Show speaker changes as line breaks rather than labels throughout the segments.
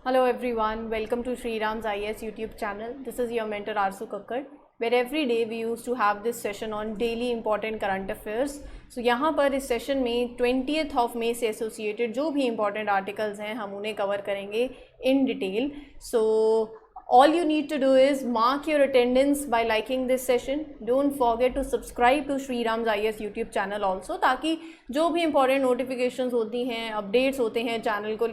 Hello everyone, welcome to Sri Ram's IAS YouTube channel. This is your mentor Arsu Kakkar, where every day we used to have this session on daily important current affairs. So यहाँ पर इस session में 20th of May से associated जो भी important articles हैं हम उन्हें कवर करेंगे in detail. So all you need to do is mark your attendance by liking this session. Don't forget to subscribe to Sri Ram's IAS YouTube channel also, ताकि जो भी important notifications होती हैं, updates होते हैं channel को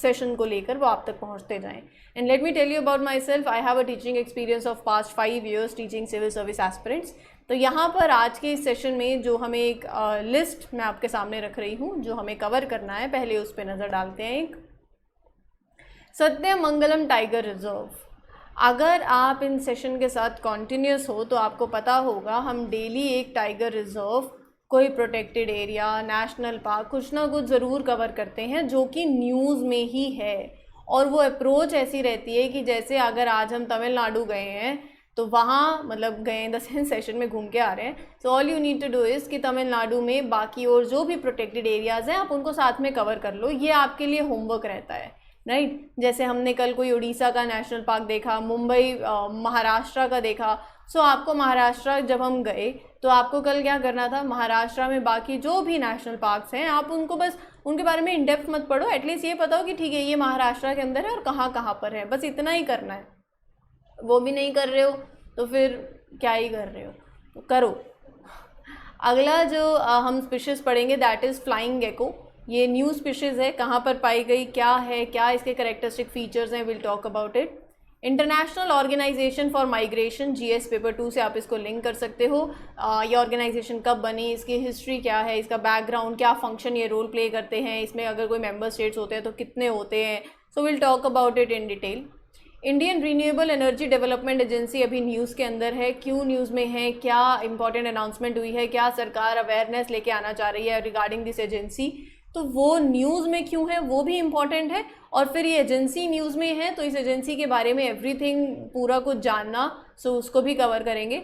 session को लेकर वो आप तक पहुंचते जाएं. And let me tell you about myself. I have a teaching experience of past 5 years teaching civil service aspirants. तो यहाँ पर आज के इस सेशन में जो हमें एक लिस्ट मैं आपके सामने रख रही हूँ जो हमें कवर करना है, पहले उस पर नज़र डालते हैं. एक सत्यमंगलम टाइगर रिजर्व. अगर आप इन सेशन के साथ कॉन्टिन्यूस हो तो आपको पता होगा हम डेली एक टाइगर रिजर्व, कोई प्रोटेक्टेड एरिया, नेशनल पार्क कुछ ना कुछ ज़रूर कवर करते हैं जो कि न्यूज़ में ही है. और वो अप्रोच ऐसी रहती है कि जैसे अगर आज हम तमिलनाडु गए हैं तो वहाँ मतलब गए 10 सेशन में घूम के आ रहे हैं. So all you need to do is कि तमिलनाडु में बाकी और जो भी प्रोटेक्टेड एरियाज़ हैं आप उनको साथ में कवर कर लो. ये आपके लिए होमवर्क रहता है, राइट. जैसे हमने कल कोई उड़ीसा का नेशनल पार्क देखा, मुंबई महाराष्ट्र का देखा. सो आपको महाराष्ट्र जब हम गए तो आपको कल क्या करना था, महाराष्ट्र में बाकी जो भी नेशनल पार्क्स हैं आप उनको बस उनके बारे में इन डेप्थ मत पढ़ो, एटलीस्ट ये पता हो कि ठीक है ये महाराष्ट्र के अंदर है और कहाँ कहाँ पर है, बस इतना ही करना है. वो भी नहीं कर रहे हो तो फिर क्या ही कर रहे हो, तो करो. अगला जो हम स्पीशीज़ पढ़ेंगे दैट इज़ फ्लाइंग गेको. ये न्यू स्पीशीज़ है, कहाँ पर पाई गई, क्या है, क्या इसके करेक्टरिस्टिक फीचर्स हैं, will talk about it. International organisation for migration, GS paper 2 से आप इसको लिंक कर सकते हो. ये ऑर्गेनाइजेशन कब बनी, इसकी हिस्ट्री क्या है, इसका बैकग्राउंड, क्या फंक्शन ये रोल प्ले करते हैं, इसमें अगर कोई मेंबर स्टेट्स होते हैं तो कितने होते हैं. So will talk about it in detail. Indian renewable energy development agency अभी न्यूज़ के अंदर है, क्यों न्यूज़ में है, क्या इंपॉर्टेंट अनाउंसमेंट हुई है, क्या सरकार अवेयरनेस लेके आना चाह रही है रिगार्डिंग दिस एजेंसी, तो वो न्यूज़ में क्यों है वो भी इम्पॉर्टेंट है. और फिर ये एजेंसी न्यूज़ में है तो इस एजेंसी के बारे में एवरीथिंग पूरा कुछ जानना, सो उसको भी कवर करेंगे.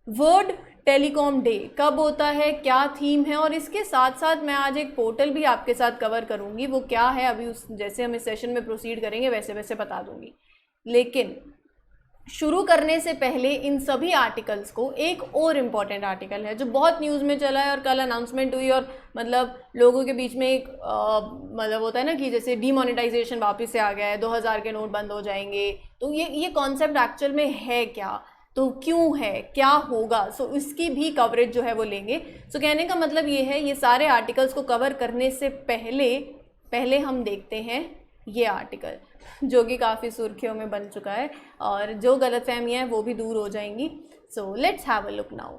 वर्ल्ड टेलीकॉम डे कब होता है, क्या थीम है, और इसके साथ साथ मैं आज एक पोर्टल भी आपके साथ कवर करूँगी. वो क्या है अभी उस जैसे हम इस सेशन में प्रोसीड करेंगे वैसे वैसे बता दूँगी. लेकिन शुरू करने से पहले इन सभी आर्टिकल्स को एक और इम्पॉर्टेंट आर्टिकल है जो बहुत न्यूज़ में चला है और कल अनाउंसमेंट हुई और मतलब लोगों के बीच में एक मतलब होता है ना कि जैसे डीमोनेटाइजेशन वापस से आ गया है, 2000 के नोट बंद हो जाएंगे. तो ये कॉन्सेप्ट एक्चुअल में है क्या, तो क्यों है, क्या होगा, सो इसकी भी कवरेज जो है वो लेंगे. सो कहने का मतलब ये है ये सारे आर्टिकल्स को कवर करने से पहले हम देखते हैं ये आर्टिकल जो कि काफ़ी सुर्खियों में बन चुका है और जो गलतफहमियाँ हैं वो भी दूर हो जाएंगी. So let's have a look now.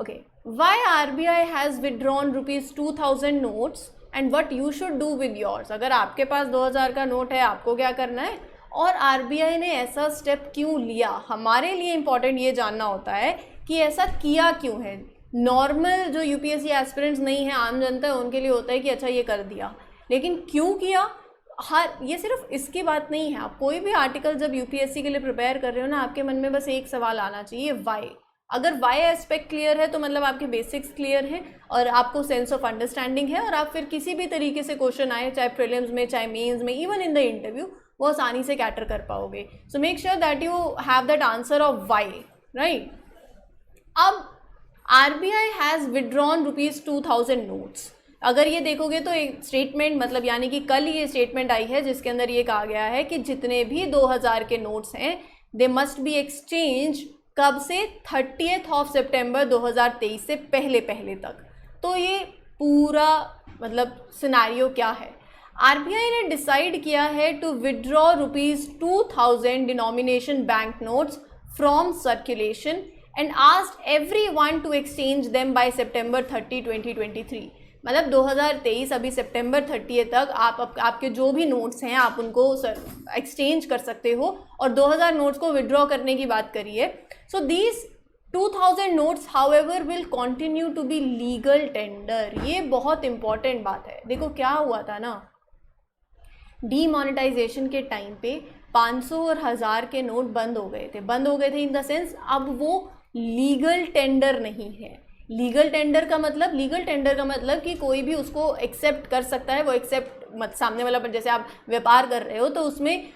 Okay, why RBI has withdrawn ₹2000 notes and what you should do with yours. अगर आपके पास 2000 का नोट है आपको क्या करना है और आरबीआई ने ऐसा स्टेप क्यों लिया. हमारे लिए इम्पॉर्टेंट ये जानना होता है कि ऐसा किया क्यों है. नॉर्मल जो यूपीएससी एस्पिरेंट्स नहीं है, आम जनता है, उनके लिए होता है कि अच्छा ये कर दिया, लेकिन क्यों किया. ये सिर्फ इसकी बात नहीं है. आप कोई भी आर्टिकल जब यूपीएससी के लिए प्रिपेयर कर रहे हो ना, आपके मन में बस एक सवाल आना चाहिए, वाई. अगर वाई एस्पेक्ट क्लियर है तो मतलब आपके बेसिक्स क्लियर हैं और आपको सेंस ऑफ अंडरस्टैंडिंग है और आप फिर किसी भी तरीके से क्वेश्चन आए, चाहे प्रीलिम्स में, चाहे मेंस में, इवन इन द इंटरव्यू, वो आसानी से कैटर कर पाओगे. So make sure that you have that answer of why, right. अब आरबीआई हैज़ विदड्रॉन ₹2000 नोट्स. अगर ये देखोगे तो एक स्टेटमेंट मतलब यानी कि कल ये स्टेटमेंट आई है जिसके अंदर ये कहा गया है कि जितने भी 2000 के नोट्स हैं दे मस्ट बी एक्सचेंज कब से 30 सितंबर 2023 से पहले तक. तो ये पूरा मतलब सिनेरियो क्या है. आरबीआई ने डिसाइड किया है to withdraw ₹2000 denomination bank notes from circulation and asked everyone to exchange them by September 30, 2023. मतलब 2023 अभी सितंबर 30 तक आपके जो भी नोट्स हैं आप उनको एक्सचेंज कर सकते हो और 2000 नोट्स को विड्रॉ करने की बात करी है. So these 2000 notes however will continue to be legal tender. ये बहुत इंपॉर्टेंट बात है. देखो क्या हुआ था ना, डीमोनेटाइजेशन के टाइम पे 500 और 1000 के नोट बंद हो गए थे इन द सेंस अब वो लीगल टेंडर नहीं है. लीगल टेंडर का मतलब कि कोई भी उसको एक्सेप्ट कर सकता है, वो एक्सेप्ट सामने वाला, जैसे आप व्यापार कर रहे हो तो उसमें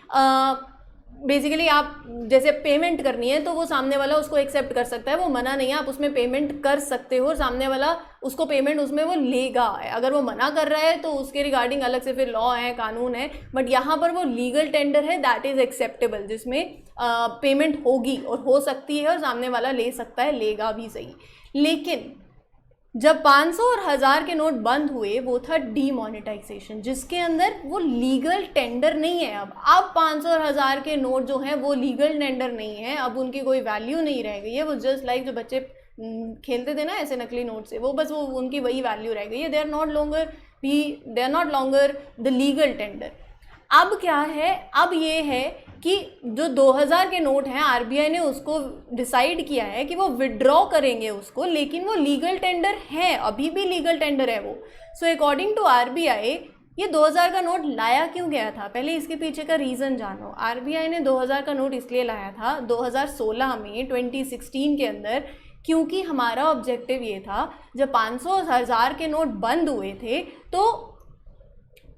बेसिकली आप जैसे पेमेंट करनी है तो वो सामने वाला उसको एक्सेप्ट कर सकता है, वो मना नहीं है, आप उसमें पेमेंट कर सकते हो और सामने वाला उसको पेमेंट उसमें वो लेगा। अगर वो मना कर रहा है तो उसके रिगार्डिंग अलग से फिर लॉ है, कानून है, बट यहाँ पर वो लीगल टेंडर है, दैट इज़ एक्सेप्टेबल, जिसमें पेमेंट होगी और हो सकती है और सामने वाला ले सकता है, लेगा भी सही। लेकिन जब 500 और 1000 के नोट बंद हुए वो था डीमोनेटाइजेशन, जिसके अंदर वो लीगल टेंडर नहीं है। अब 500 और 1000 के नोट जो हैं वो लीगल टेंडर नहीं है, अब उनकी कोई वैल्यू नहीं रह गई है। वो जस्ट लाइक जो बच्चे खेलते थे ना ऐसे नकली नोट से, वो बस वो उनकी वही वैल्यू रह गई है। They are not longer the legal tender. अब क्या है, अब ये है कि जो 2000 के नोट हैं आरबीआई ने उसको डिसाइड किया है कि वो विड्रॉ करेंगे उसको, लेकिन वो लीगल टेंडर है, अभी भी लीगल टेंडर है वो। सो अकॉर्डिंग टू आरबीआई ये 2000 का नोट लाया क्यों गया था, पहले इसके पीछे का रीज़न जानो। आरबीआई ने 2000 का नोट इसलिए लाया था 2016 में, 2016 के अंदर, क्योंकि हमारा ऑब्जेक्टिव ये था, जब 500 और 1000 के नोट बंद हुए थे तो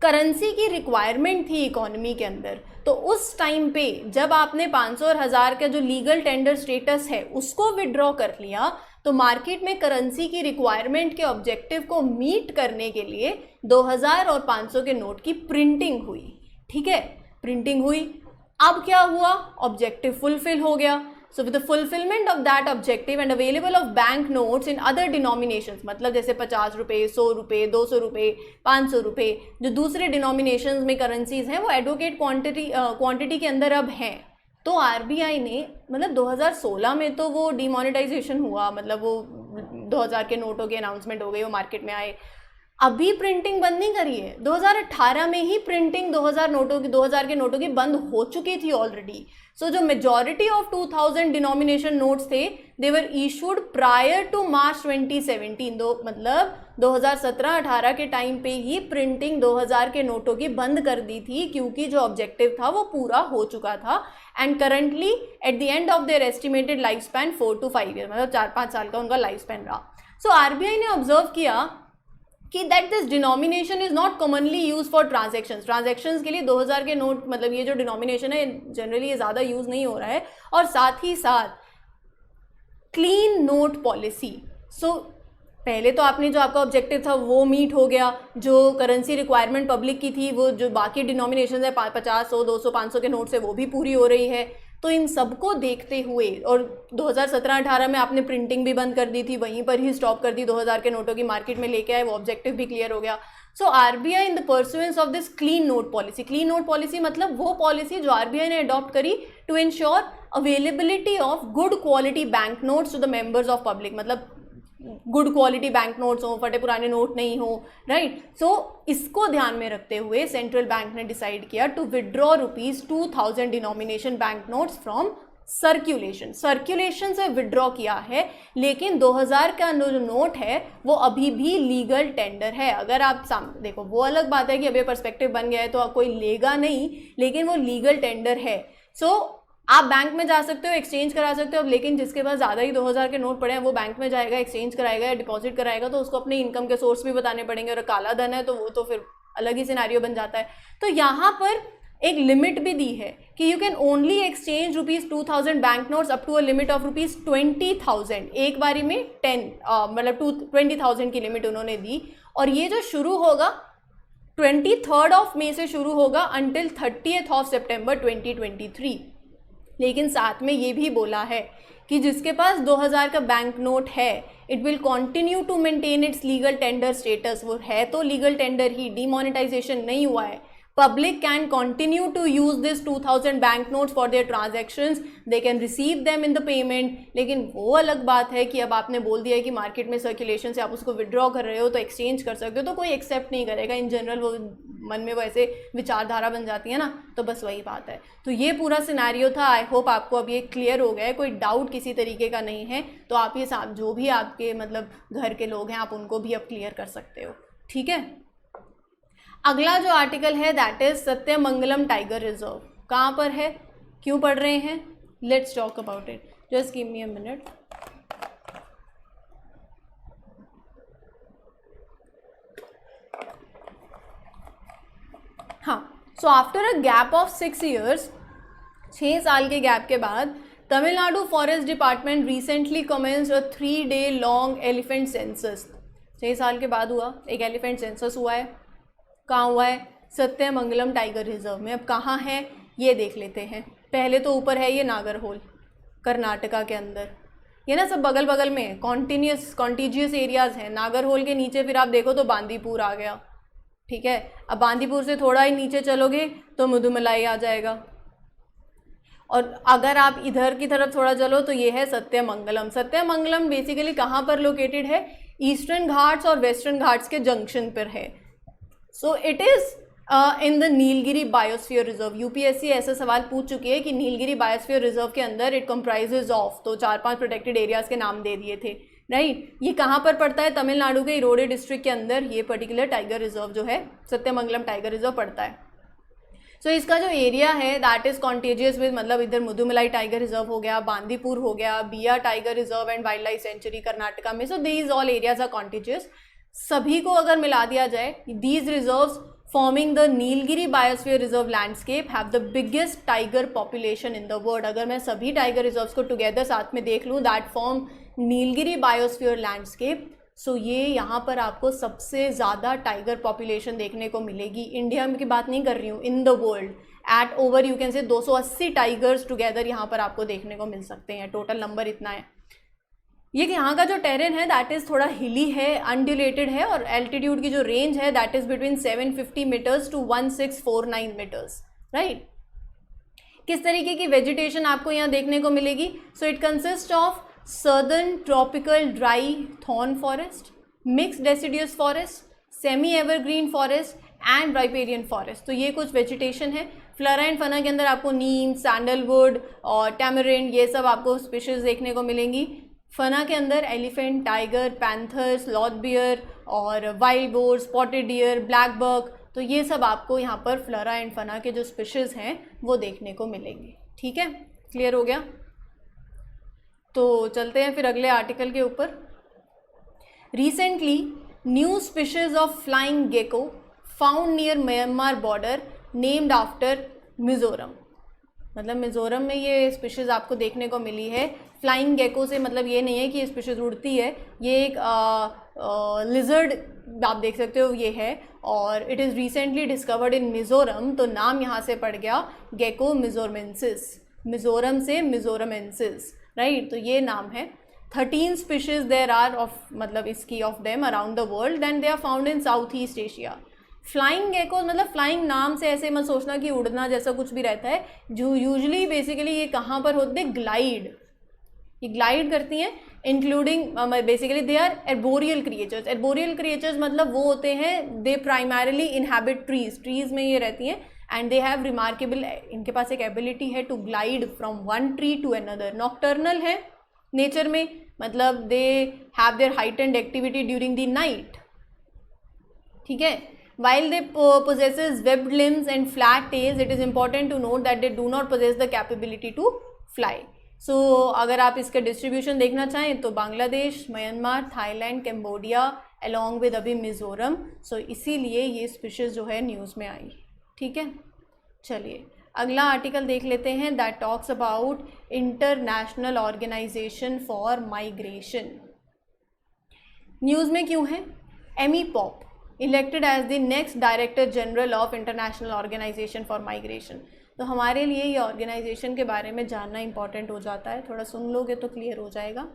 करेंसी की रिक्वायरमेंट थी इकोनॉमी के अंदर। तो उस टाइम पे जब आपने 500 और 1000 का जो लीगल टेंडर स्टेटस है उसको विड्रॉ कर लिया, तो मार्केट में करेंसी की रिक्वायरमेंट के ऑब्जेक्टिव को मीट करने के लिए 2000 और 500 के नोट की प्रिंटिंग हुई। ठीक है, प्रिंटिंग हुई। अब क्या हुआ, ऑब्जेक्टिव फुलफिल हो गया। So with the fulfillment of that objective and available of bank notes in other denominations, मतलब जैसे 50 रुपये, 100 रुपये, 200 रुपये, 500 रुपये, जो दूसरे डिनोमिनेशंस में करेंसीज हैं वो एडवोकेट क्वांटिटी के अंदर अब हैं। तो आरबीआई ने, मतलब 2016 में तो वो डिमोनेटाइजेशन हुआ, मतलब वो 2000 के नोटों की अनाउंसमेंट हो गई, वो मार्केट में आए, अभी प्रिंटिंग बंद नहीं करी है। 2018 में ही प्रिंटिंग 2000 के नोटों की बंद हो चुकी थी ऑलरेडी। सो जो मेजॉरिटी ऑफ 2000 डिनोमिनेशन नोट्स थे दे वर इशूड प्रायर टू मार्च 2017, मतलब 2017-18 के टाइम पे ही प्रिंटिंग 2000 के नोटों की बंद कर दी थी, क्योंकि जो ऑब्जेक्टिव था वो पूरा हो चुका था। And currently at the end of their estimated life span 4 to 5 year, मतलब 4-5 साल का उनका लाइफ स्पैन रहा। सो आरबीआई ने ऑब्जर्व किया कि that this denomination is not commonly use for transactions के लिए 2000 के नोट, मतलब ये जो डिनोमिनेशन है जनरली ये ज़्यादा यूज़ नहीं हो रहा है। और साथ ही साथ क्लीन नोट पॉलिसी। सो पहले तो आपने जो आपका ऑब्जेक्टिव था वो मीट हो गया, जो करेंसी रिक्वायरमेंट पब्लिक की थी वो जो बाकी डिनोमिनेशन है 50, 100, 200, 500 के नोट से वो भी पूरी हो रही है। तो इन सबको देखते हुए, और 2017-18 में आपने प्रिंटिंग भी बंद कर दी थी, वहीं पर ही स्टॉप कर दी, 2000 के नोटों की मार्केट में लेके आए, वो ऑब्जेक्टिव भी क्लियर हो गया। So RBI in the pursuance of this clean note policy, clean note policy मतलब वो पॉलिसी जो आरबीआई ने अडॉप्ट करी to ensure availability of good quality bank notes to the members of public, मतलब good quality bank notes हो, फटे पुराने note नहीं हो, राइट। सो इसको ध्यान में रखते हुए सेंट्रल बैंक ने डिसाइड किया to withdraw ₹2000 denomination bank notes from circulation से विड्रॉ किया है। लेकिन 2000 का जो नोट है वो अभी भी लीगल टेंडर है। अगर आप सामने देखो, वो अलग बात है कि अभी पर्सपेक्टिव बन गया है तो कोई लेगा नहीं, लेकिन वो लीगल टेंडर है। सो आप बैंक में जा सकते हो, एक्सचेंज करा सकते हो। अब लेकिन जिसके पास ज़्यादा ही 2000 के नोट पड़े हैं वो बैंक में जाएगा, एक्सचेंज कराएगा या डिपॉजिट कराएगा, तो उसको अपने इनकम के सोर्स भी बताने पड़ेंगे, और काला धन है तो वो तो फिर अलग ही सिनेरियो बन जाता है। तो यहाँ पर एक लिमिट भी दी है कि you can only exchange ₹2000 bank notes up to a limit of ₹20,000, एक बारी में 10 20,000 की लिमिट उन्होंने दी। और ये जो शुरू होगा 23 मई से शुरू होगा अंटिल 30 सितंबर 2023। लेकिन साथ में ये भी बोला है कि जिसके पास 2000 का बैंक नोट है it will continue to maintain its legal tender status. वो है तो लीगल टेंडर ही, डिमोनेटाइजेशन नहीं हुआ है। Public can continue to use this 2000 bank notes for their transactions. They can receive them in the payment. लेकिन वो अलग बात है कि अब आपने बोल दिया है कि मार्केट में सर्कुलेशन से आप उसको विड्रॉ कर रहे हो तो एक्सचेंज कर सकते हो, तो कोई एक्सेप्ट नहीं करेगा। इन जनरल वो मन में वैसे विचारधारा बन जाती है ना, तो बस वही बात है। तो ये पूरा सिनेरियो था। आई होप आपको अब ये क्लियर हो गया है, कोई डाउट किसी तरीके का नहीं है। तो आप ये जो भी आपके मतलब घर के लोग हैं आप उनको भी अब क्लियर कर सकते हो, ठीक है। अगला जो आर्टिकल है that is Sathyamangalam tiger reserve. कहाँ पर है, क्यों पढ़ रहे हैं, let's talk about it. Just give me a minute. हाँ, so after a gap of 6 years, 6 साल के गैप के बाद Tamil Nadu forest department recently commenced a 3-day long elephant census. 6 साल के बाद हुआ एक एलिफेंट सेंसस हुआ है। कहाँ हुआ है? सत्यमंगलम टाइगर रिजर्व में। अब कहाँ है ये देख लेते हैं। पहले तो ऊपर है ये नागरहोल, कर्नाटका के अंदर। ये ना सब बगल बगल में कॉन्टीजियस एरियाज़ हैं। नागरहोल के नीचे फिर आप देखो तो बांदीपुर आ गया, ठीक है। अब बांदीपुर से थोड़ा ही नीचे चलोगे तो मुदुमलाई आ जाएगा, और अगर आप इधर की तरफ थोड़ा चलो तो ये है सत्यमंगलम। सत्यमंगलम बेसिकली कहाँ पर लोकेटेड है? ईस्टर्न घाट्स और वेस्टर्न घाट्स के जंक्शन पर है। So it is in the Nilgiri biosphere reserve. UPSC ऐसा सवाल पूछ चुकी है कि नीलगिरी बायोस्फीयर रिजर्व के अंदर इट कंप्राइजेज ऑफ, तो 4-5 प्रोटेक्टेड एरियाज़ के नाम दे दिए थे, राइट। ये कहाँ पर पड़ता है? तमिलनाडु के इरोडे डिस्ट्रिक्ट के अंदर ये पर्टिकुलर टाइगर रिजर्व जो है सत्यमंगलम टाइगर रिजर्व पड़ता है। सो इसका जो एरिया है दैट इज़ कॉन्टेजियस विद, मतलब इधर मुदुमलाई टाइगर रिजर्व हो गया, बांदीपुर हो गया, बिया tiger reserve and wildlife sanctuary Karnataka में। So these all areas are contagious. सभी को अगर मिला दिया जाए, these reserves forming the Nilgiri biosphere reserve landscape have the biggest tiger population in the world. अगर मैं सभी टाइगर रिजर्व्स को टुगेदर साथ में देख लूँ, that form Nilgiri biosphere landscape. So ये यहाँ पर आपको सबसे ज़्यादा टाइगर पॉपुलेशन देखने को मिलेगी। इंडिया में की बात नहीं कर रही हूँ, इन the world at over you can say 280 tigers together यहाँ पर आपको देखने को मिल सकते हैं। टोटल नंबर इतना है। ये यहाँ का जो टेरेन है दैट इज़ थोड़ा हिली है, अनड्यूलेटेड है, और एल्टीट्यूड की जो रेंज है that is between 750 metres to 1649 metres, right. किस तरीके की वेजिटेशन आपको यहाँ देखने को मिलेगी? So it consist of southern tropical dry thorn forest, mix deciduous forest, semi evergreen forest and riparian forest. तो ये कुछ वेजिटेशन है। फ्लोरा एंड फना के अंदर आपको नीम, सैंडलवुड और टैमरिंड ये सब आपको स्पीशीज देखने को मिलेंगी। फना के अंदर elephant, tiger, panther, sloth bear और wild boar, spotted deer, blackbuck, तो ये सब आपको यहाँ पर फ्लोरा एंड फना के जो स्पीशीज हैं वो देखने को मिलेंगे। ठीक है, क्लियर हो गया? तो चलते हैं फिर अगले आर्टिकल के ऊपर। Recently new species of flying gecko found near Myanmar border named after Mizoram. मतलब मिजोरम में ये स्पीशीज़ आपको देखने को मिली है। फ्लाइंग गेको से मतलब ये नहीं है कि ये स्पीशीज़ उड़ती है, ये एक लिजर्ड आप देख सकते हो ये है, और it is recently discovered in Mizoram. तो नाम यहाँ से पड़ गया गेको मिजोरमेंसिस, मिज़ोरम से मिजोरमेंसिस, राइट। तो ये नाम है। 13 स्पीशीज़ देयर आर ऑफ, मतलब इसकी of them around the world, and they are found in South East Asia. Flying geckos मतलब फ्लाइंग नाम से ऐसे मत सोचना कि उड़ना जैसा कुछ भी रहता है। जो यूजुअली बेसिकली ये कहाँ पर होते हैं? ग्लाइड, ये ग्लाइड करती हैं, including basically they are arboreal creatures. Arboreal creatures मतलब वो होते हैं, दे प्राइमरली इनहैबिट ट्रीज में ये रहती हैं, एंड दे हैव रिमार्केबल, इनके पास एक एबिलिटी है to glide from one tree to another. Nocturnal है नेचर में, मतलब they have their heightened activity during the night, ठीक है। While they possesses webbed limbs and flat tails, it is important to note that they do not possess the capability to fly. So अगर आप इसका distribution देखना चाहें तो Bangladesh, Myanmar, Thailand, Cambodia along with अभी मिज़ोरम। सो इसीलिए ये स्पीशीज़ जो है न्यूज़ में आई। ठीक है, चलिए अगला आर्टिकल देख लेते हैं that talks about international organisation for migration. News में क्यों है? Amy Pope elected as the next director general of international organisation for migration. तो हमारे लिए ये ऑर्गेनाइजेशन के बारे में जानना इंपॉर्टेंट हो जाता है, थोड़ा सुन लोगे तो क्लियर हो जाएगा।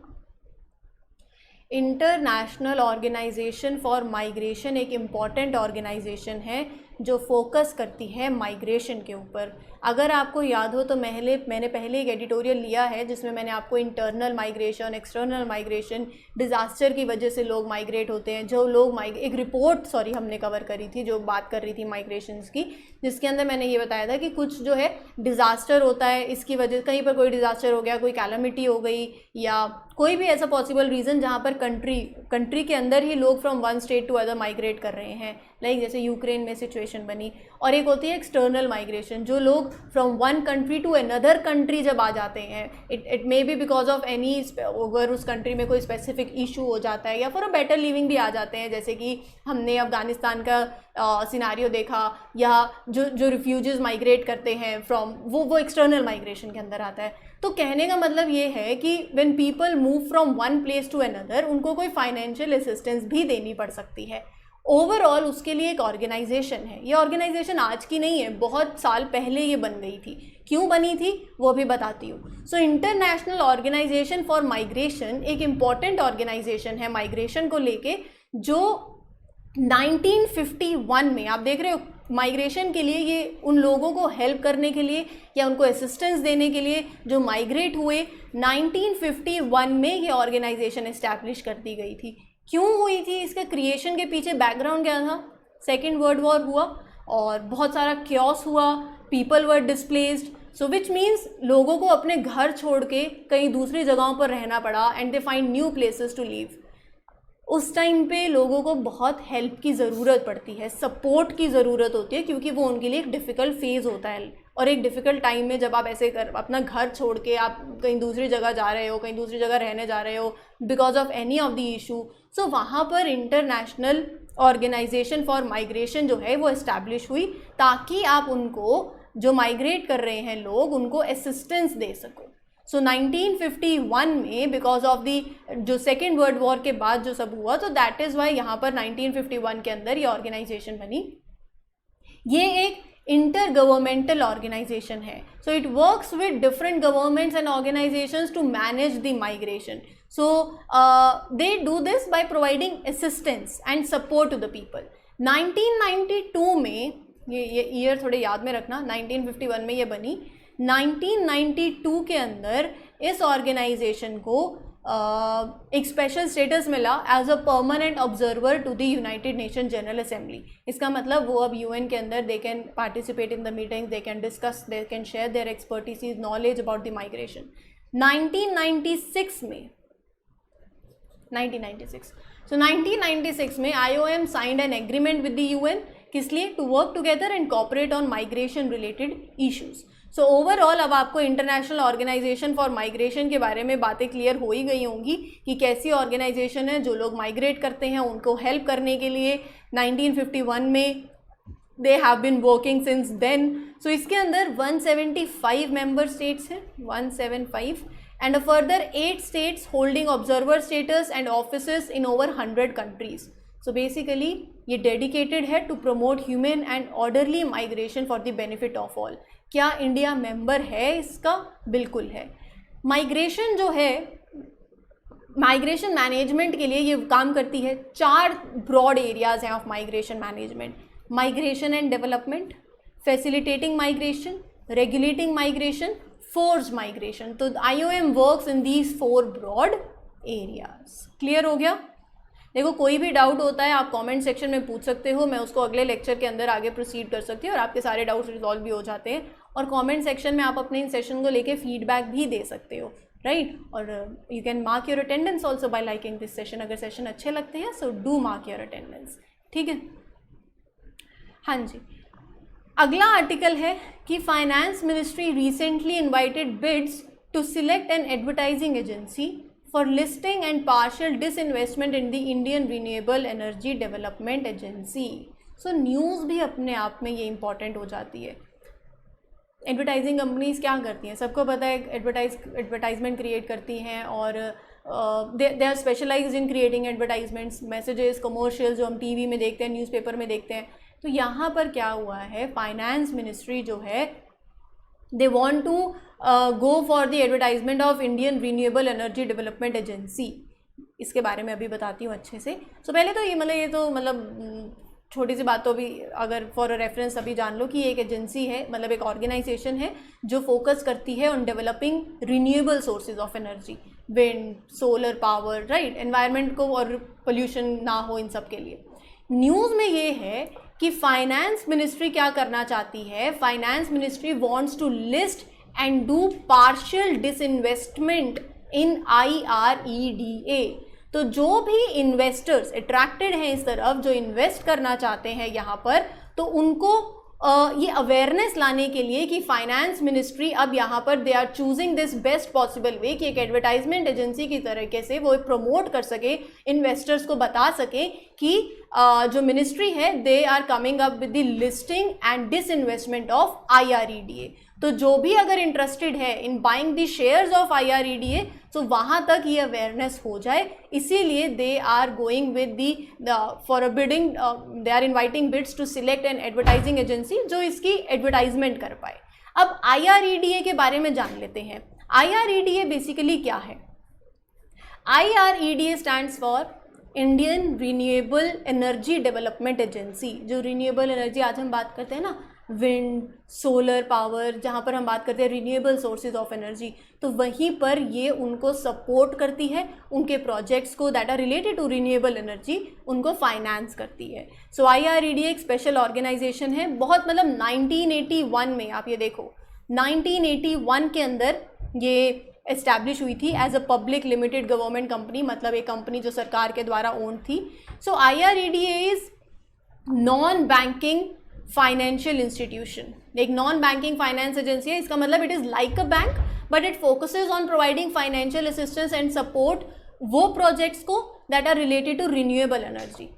इंटरनेशनल ऑर्गेनाइजेशन फॉर माइग्रेशन एक इम्पॉर्टेंट ऑर्गेनाइजेशन है जो फोकस करती है माइग्रेशन के ऊपर। अगर आपको याद हो तो मैंने पहले एक एडिटोरियल लिया है जिसमें मैंने आपको internal migration, external migration, disaster की वजह से लोग माइग्रेट होते हैं, जो लोग एक रिपोर्ट हमने कवर करी थी जो बात कर रही थी माइग्रेशंस की, जिसके अंदर मैंने ये बताया था कि कुछ जो है डिज़ास्टर होता है, इसकी वजह कहीं पर कोई डिज़ास्टर हो गया, कोई कैलामिटी हो गई, या कोई भी ऐसा पॉसिबल रीज़न जहाँ पर कंट्री के अंदर ही लोग from one state to other migrate कर रहे हैं, लाइक जैसे यूक्रेन में सिचुएशन बनी, और एक होती है एक्सटर्नल माइग्रेशन, जो लोग from one country to another country जब आ जाते हैं, it may be because of any, अगर उस कंट्री में कोई स्पेसिफिक इशू हो जाता है या फॉर अ बेटर लिविंग भी आ जाते हैं, जैसे कि हमने अफगानिस्तान का सिनारियो देखा, या जो रिफ्यूजीज माइग्रेट करते हैं फ्रॉम, वो एक्सटर्नल माइग्रेशन के अंदर आता है। तो कहने का मतलब ये है कि when people move from one place to another, उनको कोई फाइनेंशियल असिस्टेंस भी देनी पड़ सकती है। ओवरऑल उसके लिए एक ऑर्गेनाइजेशन है। ये ऑर्गेनाइजेशन आज की नहीं है, बहुत साल पहले ये बन गई थी। क्यों बनी थी वो भी बताती हूँ। So international organisation for migration एक इम्पॉर्टेंट ऑर्गेनाइजेशन है माइग्रेशन को लेके, जो 1951 में, आप देख रहे हो माइग्रेशन के लिए, ये उन लोगों को हेल्प करने के लिए या उनको असिस्टेंस देने के लिए जो माइग्रेट हुए, 1951 में ये ऑर्गेनाइजेशन इस्टेब्लिश कर दी गई थी। क्यों हुई थी, इसके क्रिएशन के पीछे बैकग्राउंड क्या था? सेकेंड वर्ल्ड वॉर हुआ और बहुत सारा क्योस हुआ, people were displaced, so which means लोगों को अपने घर छोड़ के कहीं दूसरी जगहों पर रहना पड़ा, and they find new places to live. उस टाइम पे लोगों को बहुत हेल्प की ज़रूरत पड़ती है, सपोर्ट की ज़रूरत होती है, क्योंकि वो उनके लिए एक डिफ़िकल्ट फेज़ होता है। और एक डिफ़िकल्ट टाइम में जब आप ऐसे अपना घर छोड़ के आप कहीं दूसरी जगह जा रहे हो, कहीं दूसरी जगह रहने जा रहे हो because of any of the issue, so वहाँ पर इंटरनेशनल ऑर्गेनाइजेशन फॉर माइग्रेशन जो है वो इस्टेब्लिश हुई, ताकि आप उनको, जो माइग्रेट कर रहे हैं लोग, उनको असिस्टेंस दे सको। सो 1951 में बिकॉज ऑफ दी जो सेकेंड वर्ल्ड वॉर के बाद जो सब हुआ, तो दैट इज़ वाई यहाँ पर 1951 के अंदर ये ऑर्गेनाइजेशन बनी। ये एक इंटर गवर्नमेंटल ऑर्गेनाइजेशन है। So it works with different governments and organisations to manage the migration. So they do this by providing assistance and support to the people. 1992 में, ये ईयर थोड़े याद में रखना, 1951 में ये बनी। 1992 के अंदर इस ऑर्गेनाइजेशन को एक स्पेशल स्टेटस मिला as a permanent observer to the United Nation General Assembly. इसका मतलब वो अब यूएन के अंदर they can participate in the meetings, they can discuss, they can share their expertise, knowledge about the migration. 1996 में, 1996, so 1996 में IOM signed an agreement with the UN, किस लिए? To work together and cooperate on migration related issues. So overall अब आपको international organisation for migration के बारे में बातें क्लियर हो ही गई होंगी कि कैसी ऑर्गेनाइजेशन है, जो लोग माइग्रेट करते हैं उनको हेल्प करने के लिए 1951 में they have been working since then. So इसके अंदर 175 मेंबर स्टेट्स हैं, 175, and a further 8 states holding observer status and offices in over 100 countries. So basically ये डेडिकेटेड है to promote humane and orderly migration for the benefit of all. क्या India member है इसका? बिल्कुल है। माइग्रेशन जो है, माइग्रेशन मैनेजमेंट के लिए ये काम करती है। 4 ब्रॉड एरियाज हैं of migration management: migration and development, facilitating migration, regulating migration, forced migration. तो IOM works in these 4 broad areas. Clear हो गया? देखो, कोई भी डाउट होता है आप कमेंट सेक्शन में पूछ सकते हो, मैं उसको अगले लेक्चर के अंदर आगे प्रोसीड कर सकती हूँ और आपके सारे डाउट्स रिजॉल्व भी हो जाते हैं। और कमेंट सेक्शन में आप अपने इन सेशन को लेके फीडबैक भी दे सकते हो, राइट? और you can mark your attendance also by liking this session. अगर सेशन अच्छे लगते हैं so do mark your attendance, ठीक है? हाँ जी, अगला आर्टिकल है कि finance ministry recently invited bids to select an advertising agency for listing and partial disinvestment in the Indian Renewable Energy Development Agency। So news भी अपने आप में ये इम्पॉर्टेंट हो जाती है। एडवर्टाइजिंग कंपनीज क्या करती हैं, सबको पता है, एडवर्टाइजमेंट क्रिएट करती हैं और they are specialised in creating advertisements, messages, commercials जो हम टीवी में देखते हैं, न्यूज़पेपर में देखते हैं। तो यहाँ पर क्या हुआ है, फाइनेंस मिनिस्ट्री जो है, they want to go for the advertisement of Indian Renewable Energy Development Agency। इसके बारे में अभी बताती हूँ अच्छे से। सो पहले तो ये छोटी सी बात तो भी अगर फॉर अ रेफरेंस अभी जान लो कि एक एजेंसी है, मतलब एक ऑर्गेनाइजेशन है जो फोकस करती है on developing renewable sources of energy, wind, solar power, right? Environment को और पोल्यूशन ना हो, इन सब के लिए। न्यूज़ में ये है कि फाइनेंस मिनिस्ट्री क्या करना चाहती है, finance ministry wants to list and do partial disinvestment in IREDA। तो जो भी इन्वेस्टर्स अट्रैक्टेड हैं इस तरफ, जो इन्वेस्ट करना चाहते हैं यहाँ पर, तो उनको ये अवेयरनेस लाने के लिए कि फाइनेंस मिनिस्ट्री अब यहाँ पर they are choosing this best possible way कि एक एडवर्टाइजमेंट एजेंसी की तरीके से वो प्रमोट कर सके, इन्वेस्टर्स को बता सके कि जो मिनिस्ट्री है they are coming up with the listing and disinvestment of IREDA। तो जो भी अगर इंटरेस्टेड है in buying the shares of IREDA, तो वहाँ तक ये अवेयरनेस हो जाए, इसीलिए they are going with the for a bidding, they are inviting bids to select an advertising agency जो इसकी एडवर्टाइजमेंट कर पाए। अब IREDA के बारे में जान लेते हैं। IREDA बेसिकली क्या है? IREDA stands for Indian renewable energy development agency. जो रिन्यूएबल एनर्जी आज हम बात करते हैं ना, विंड, सोलर पावर, जहाँ पर हम बात करते हैं रिन्यूएबल सोर्सेज ऑफ एनर्जी, तो वहीं पर ये उनको सपोर्ट करती है, उनके प्रोजेक्ट्स को that are related to renewable energy उनको फाइनेंस करती है। सो IREDA एक स्पेशल ऑर्गेनाइजेशन है, बहुत मतलब 1981 में, आप ये देखो 1981 के अंदर ये एस्टैब्लिश हुई थी as a public limited government company, मतलब एक कंपनी जो सरकार के द्वारा ओन थी। So IREDA is non banking financial institution, एक नॉन बैंकिंग फाइनेंस एजेंसी है। इसका मतलब it is like a bank but it focuses on providing financial assistance and support वो प्रोजेक्ट्स को that are related to renewable energy.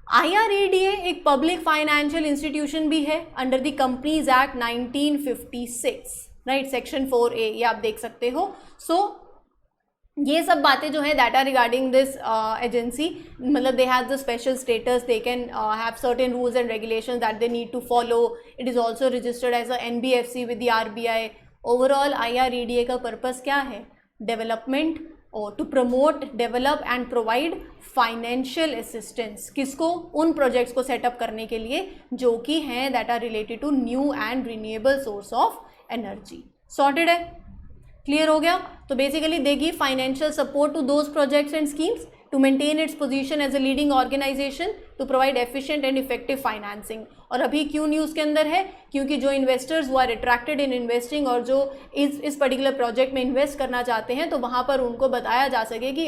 IREDA एक public financial institution भी है under the companies act 1956, right, section 4A, ये आप देख सकते हो। सो ये सब बातें जो है that are regarding this agency, मतलब they have the special status, they can have certain rules and regulations that they need to follow. It is also registered as a NBFC with the RBI। Overall IREDA का purpose क्या है? Development और to promote, develop and provide financial assistance, किसको? उन projects को setup करने के लिए जो कि हैं that are related to new and renewable source of energy. Sorted है? क्लियर हो गया? तो basically they give financial support to those projects and schemes to maintain its position as a leading organization to provide efficient and effective financing. और अभी क्यों news के अंदर है? क्योंकि जो इन्वेस्टर्स वो आर अट्रैक्टेड इन इन्वेस्टिंग और जो इस पर्टिकुलर प्रोजेक्ट में इन्वेस्ट करना चाहते हैं, तो वहाँ पर उनको बताया जा सके कि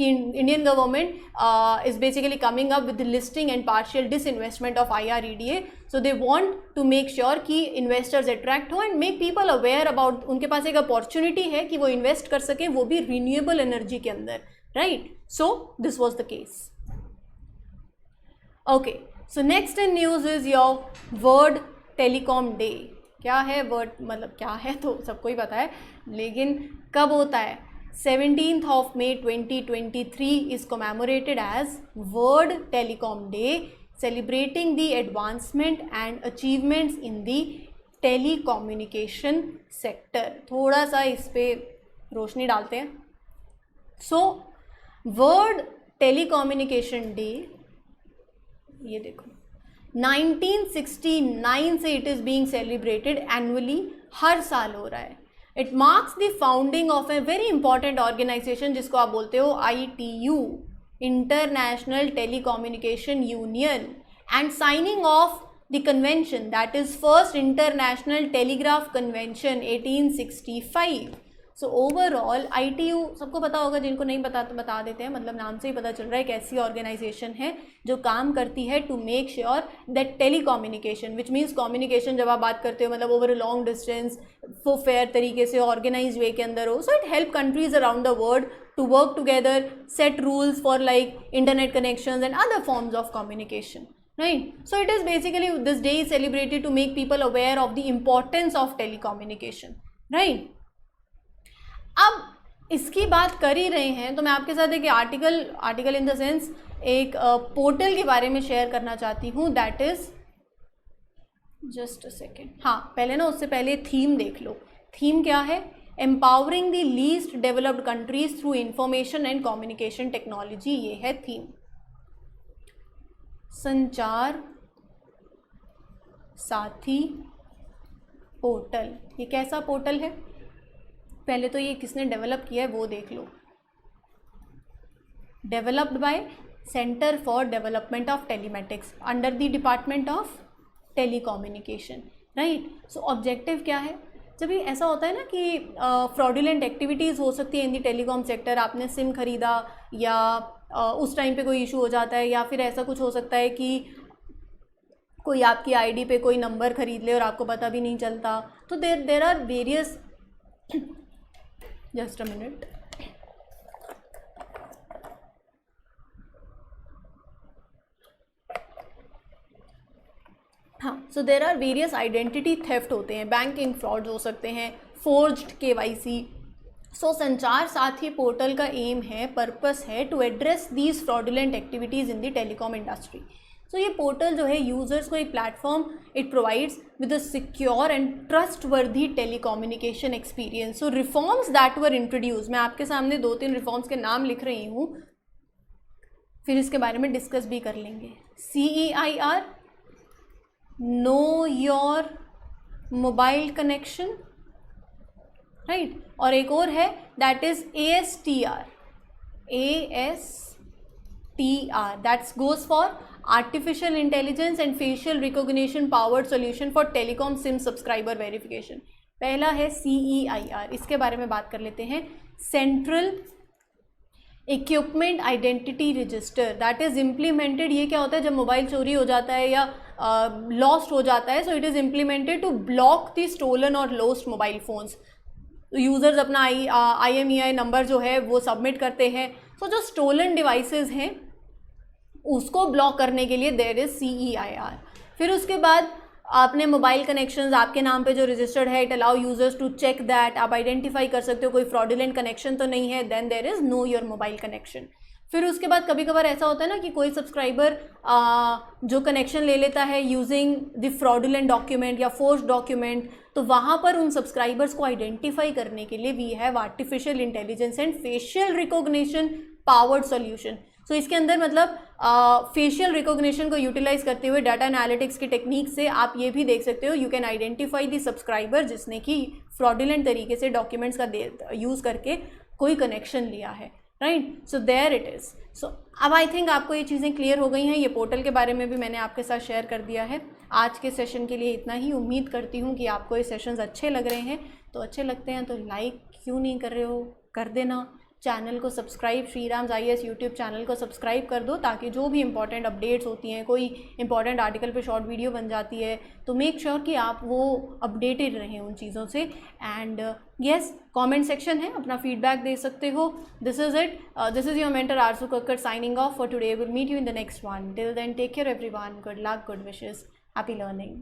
Indian government is basically coming up with listing and partial disinvestment of IREDA। So they want to make sure कि इन्वेस्टर्स अट्रैक्ट हो एंड मेक पीपल अवेयर अबाउट, उनके पास एक अपॉर्चुनिटी है कि वो इन्वेस्ट कर सकें, वो भी रिन्यूएबल एनर्जी के अंदर, right. So this was the case. Okay, so next in news is your world telecom day. क्या है वर्ड, मतलब क्या है तो सबको ही पता है, लेकिन कब होता है? 17th of May 2023 is commemorated as World Telecom Day, celebrating the advancement and achievements in the telecommunication sector। थोड़ा सा इस पे रोशनी डालते हैं। सो वर्ल्ड टेलीकम्युनिकेशन डे, ये देखो 1969 से it is being celebrated annually, हर साल हो रहा है। It marks the founding of a very important organisation जिसको आप बोलते हो ITU, international telecommunication union, and signing of the convention that is first international telegraph convention 1865। So overall ITU सबको पता होगा, जिनको नहीं पता तो बता देते हैं, मतलब नाम से ही पता चल रहा है एक ऐसी ऑर्गेनाइजेशन है जो काम करती है to make sure that telecommunication, which means communication जब आप बात करते हो मतलब ओवर अ लॉन्ग डिस्टेंस वो फेयर तरीके से ऑर्गेनाइज वे के अंदर हो। So it help countries around the world to work together, set rules for like internet connections and other forms of communication, right? So it is basically, this day is celebrated to make people aware of the importance of telecommunication, right? अब इसकी बात कर ही रहे हैं तो मैं आपके साथ एक आर्टिकल इन द सेंस एक पोर्टल के बारे में शेयर करना चाहती हूँ, that is just a second. हाँ, पहले ना उससे पहले थीम देख लो। थीम क्या है? Empowering the least developed countries through information and communication technology, ये है थीम। संचार साथी पोर्टल, ये कैसा पोर्टल है? पहले तो ये किसने डेवलप किया है वो देख लो। Developed by centre for development of telematics under the department of telecommunication, right. So objective क्या है? जब ये ऐसा होता है ना कि फ्रॉडुलेंट एक्टिविटीज़ हो सकती है इन दी टेलीकॉम सेक्टर, आपने सिम खरीदा या उस टाइम पे कोई इशू हो जाता है, या फिर ऐसा कुछ हो सकता है कि कोई आपकी आईडी पे कोई नंबर खरीद ले और आपको पता भी नहीं चलता। तो there are various just a minute. हाँ, so there are various identity theft होते हैं, बैंकिंग फ्रॉड्स हो सकते हैं, फोर्ज्ड KYC। सो संचार साथी पोर्टल का एम है, पर्पस है to address these fraudulent activities in the telecom industry. So ये पोर्टल जो है यूजर्स को एक platform it provides with a secure and trustworthy telecommunication experience. So reforms that were introduce, मैं आपके सामने 2-3 रिफॉर्म्स के नाम लिख रही हूँ, फिर इसके बारे में डिस्कस भी कर लेंगे। CEIR, no your mobile connection, right, और एक और है that is ASTR, that's goes for artificial intelligence and facial recognition powered solution for telecom SIM subscriber verification. पहला है CEIR, इसके बारे में बात कर लेते हैं। Central equipment identity register that is implemented, ये क्या होता है, जब मोबाइल चोरी हो जाता है या लॉस्ट हो जाता है, so it is implemented to block the stolen और लॉस्ट मोबाइल फ़ोन्स। तो यूज़र्स अपना IMEI नंबर जो है वो सबमिट करते हैं। सो जो स्टोलन डिवाइसेस हैं उसको ब्लॉक करने के लिए देयर इज़ CEIR। फिर उसके बाद आपने मोबाइल कनेक्शंस आपके नाम पे जो रजिस्टर्ड है, it allow users to check that, आप आइडेंटिफाई कर सकते हो कोई फ्रॉडुलेंट कनेक्शन तो नहीं है, then there is no your mobile connection. फिर उसके बाद कभी कभार ऐसा होता है ना कि कोई सब्सक्राइबर जो कनेक्शन ले लेता है यूजिंग द फ्रॉडुलेंट डॉक्यूमेंट या फोर्स्ड डॉक्यूमेंट, तो वहाँ पर उन सब्सक्राइबर्स को आइडेंटिफाई करने के लिए we have artificial intelligence and facial recognition powered solution. So इसके अंदर मतलब फेशियल रिकॉग्निशन को यूटिलाइज करते हुए डाटा एनालिटिक्स की टेक्निक से आप ये भी देख सकते हो, you can identify the subscriber जिसने कि फ्रॉडुलेंट तरीके से डॉक्यूमेंट्स का यूज़ करके कोई कनेक्शन लिया है, right. So there it is. So अब आई थिंक आपको ये चीज़ें क्लियर हो गई हैं। ये पोर्टल के बारे में भी मैंने आपके साथ शेयर कर दिया है। आज के सेशन के लिए इतना ही। उम्मीद करती हूँ कि आपको ये सेशंस अच्छे लग रहे हैं। तो अच्छे लगते हैं तो लाइक क्यों नहीं कर रहे हो, कर देना। चैनल को सब्सक्राइब, श्रीराम्स IAS यूट्यूब चैनल को सब्सक्राइब कर दो, ताकि जो भी इंपॉर्टेंट अपडेट्स होती हैं, कोई इंपॉर्टेंट आर्टिकल पे शॉर्ट वीडियो बन जाती है, तो मेक श्योर कि आप वो अपडेटेड रहें उन चीज़ों से। एंड येस, कमेंट सेक्शन है, अपना फीडबैक दे सकते हो। This is it. This is your mentor Arzoo Kakkar signing off for today. Will meet you in the next one. Till then take care everyone. Good luck, good wishes, happy learning.